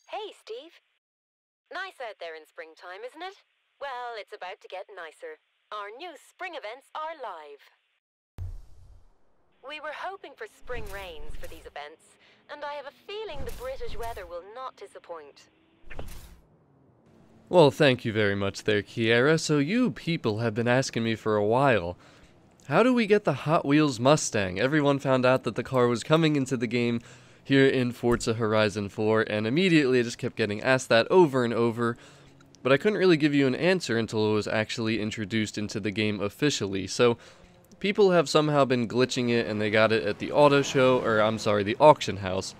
Hey, Steve. Nice out there in springtime, isn't it? Well, it's about to get nicer. Our new spring events are live. We were hoping for spring rains for these events, and I have a feeling the British weather will not disappoint. Well, thank you very much there, Kiera. So you people have been asking me for a while. How do we get the Hot Wheels Mustang? Everyone found out that the car was coming into the game here in Forza Horizon 4, and immediately I just kept getting asked that over and over, but I couldn't really give you an answer until it was actually introduced into the game officially. So people have somehow been glitching it, and they got it at the auto show, or I'm sorry, the auction house.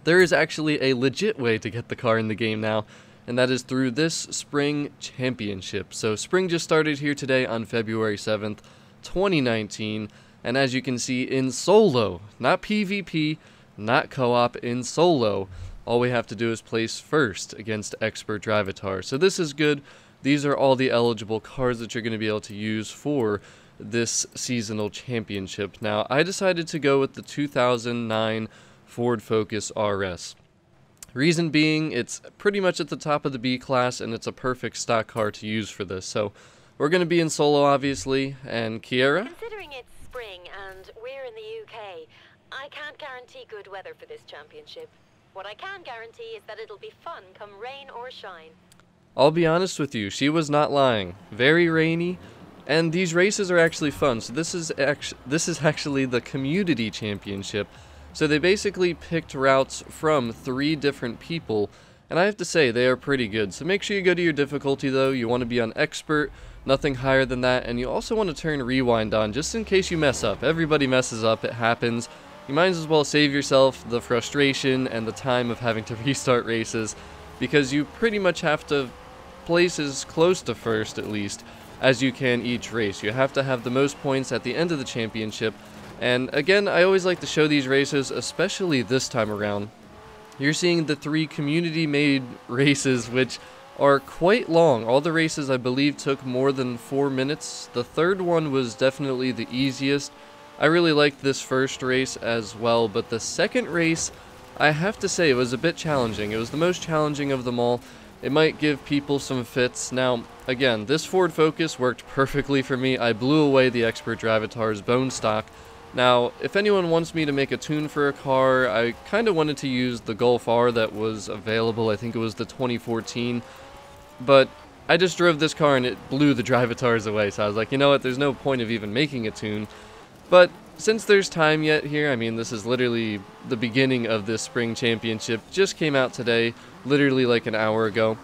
There is actually a legit way to get the car in the game now, and that is through this Spring Championship. So Spring just started here today on February 7th, 2019, and as you can see, in solo, not PvP, not co-op, in solo, all we have to do is place first against expert drivatars. So this is good. These are all the eligible cars that you're going to be able to use for this seasonal championship. Now, I decided to go with the 2009 Ford Focus RS. Reason being, it's pretty much at the top of the B class, and it's a perfect stock car to use for this. So we're going to be in solo, obviously, and Kiera? Considering it's spring and we're in the UK, I can't guarantee good weather for this championship. What I can guarantee is that it'll be fun come rain or shine. I'll be honest with you, she was not lying. Very rainy, and these races are actually fun. So this is actually the community championship. So they basically picked routes from 3 different people, and I have to say they are pretty good. So make sure you go to your difficulty though. You want to be on expert, nothing higher than that, and you also want to turn rewind on just in case you mess up. Everybody messes up, it happens. You might as well save yourself the frustration and the time of having to restart races, because you pretty much have to place as close to first, at least, as you can each race. You have to have the most points at the end of the championship, and again, I always like to show these races, especially this time around. You're seeing the 3 community-made races, which are quite long. All the races, I believe, took more than 4 minutes. The third one was definitely the easiest. I really liked this first race as well, but the second race, I have to say, it was a bit challenging. It was the most challenging of them all. It might give people some fits. Now, again, this Ford Focus worked perfectly for me. I blew away the expert drivatar's bone stock. Now, if anyone wants me to make a tune for a car, I kind of wanted to use the Golf R that was available. I think it was the 2014, but I just drove this car and it blew the drivatars away, so I was like, you know what, there's no point of even making a tune. But since there's time yet here, I mean, this is literally the beginning of this spring championship, just came out today, literally like an hour ago.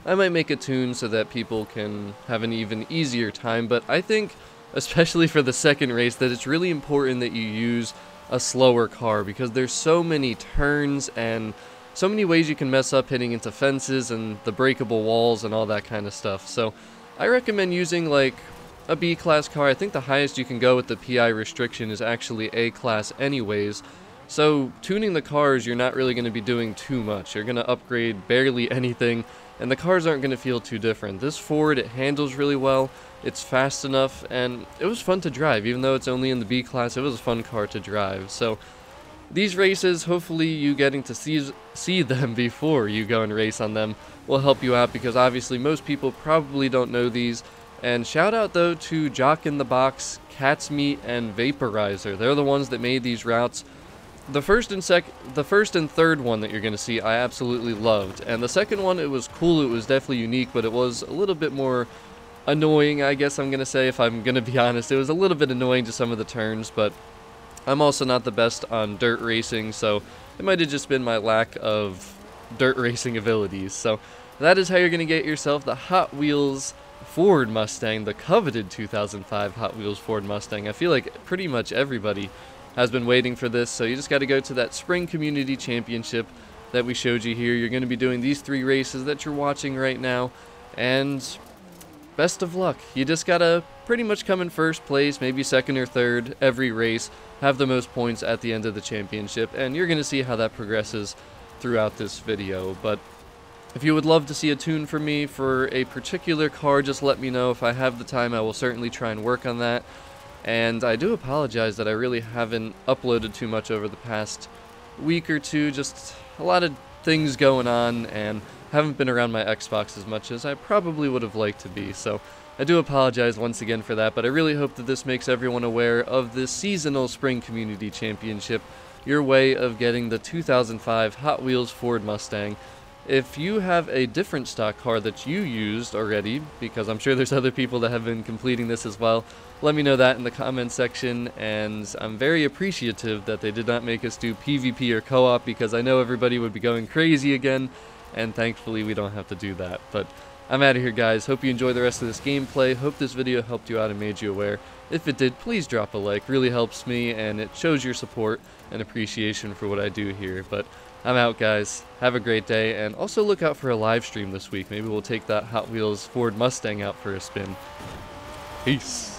I might make a tune so that people can have an even easier time, but I think, especially for the second race, that it's really important that you use a slower car, because there's so many turns and so many ways you can mess up hitting into fences and the breakable walls and all that kind of stuff. So I recommend using like a B-class car. I think the highest you can go with the PI restriction is actually A-class anyways. So tuning the cars, you're not really going to be doing too much. You're going to upgrade barely anything, and the cars aren't going to feel too different. This Ford, it handles really well, it's fast enough, and it was fun to drive. Even though it's only in the B-class, it was a fun car to drive. So these races, hopefully you getting to see them before you go and race on them will help you out, because obviously most people probably don't know these. And shout out though to JOCK in the Box, Catsmeat, and Vaporiser. They're the ones that made these routes. The first and third one that you're going to see, I absolutely loved. And the second one, it was cool, it was definitely unique, but it was a little bit more annoying, I guess I'm going to say, if I'm going to be honest. It was a little bit annoying to some of the turns, but I'm also not the best on dirt racing, so it might have just been my lack of dirt racing abilities. So that is how you're going to get yourself the Hot Wheels Ford Mustang, the coveted 2005 Hot Wheels Ford Mustang. I feel like pretty much everybody has been waiting for this, so you just got to go to that Spring Community Championship that we showed you here. You're going to be doing these 3 races that you're watching right now, and best of luck. You just got to pretty much come in first place, maybe second or third every race, have the most points at the end of the championship, and you're going to see how that progresses throughout this video. But if you would love to see a tune for me for a particular car, just let me know. If I have the time, I will certainly try and work on that. And I do apologize that I really haven't uploaded too much over the past week or two. Just a lot of things going on and haven't been around my Xbox as much as I probably would have liked to be, so I do apologize once again for that, but I really hope that this makes everyone aware of the seasonal Spring Community Championship, your way of getting the 2005 Hot Wheels Ford Mustang. If you have a different stock car that you used already, because I'm sure there's other people that have been completing this as well, let me know that in the comment section, and I'm very appreciative that they did not make us do PvP or co-op, because I know everybody would be going crazy again, and thankfully we don't have to do that. But I'm out of here, guys. Hope you enjoy the rest of this gameplay. Hope this video helped you out and made you aware. If it did, please drop a like. Really helps me, and it shows your support and appreciation for what I do here. But I'm out, guys. Have a great day, and also look out for a live stream this week. Maybe we'll take that Hot Wheels Ford Mustang out for a spin. Peace.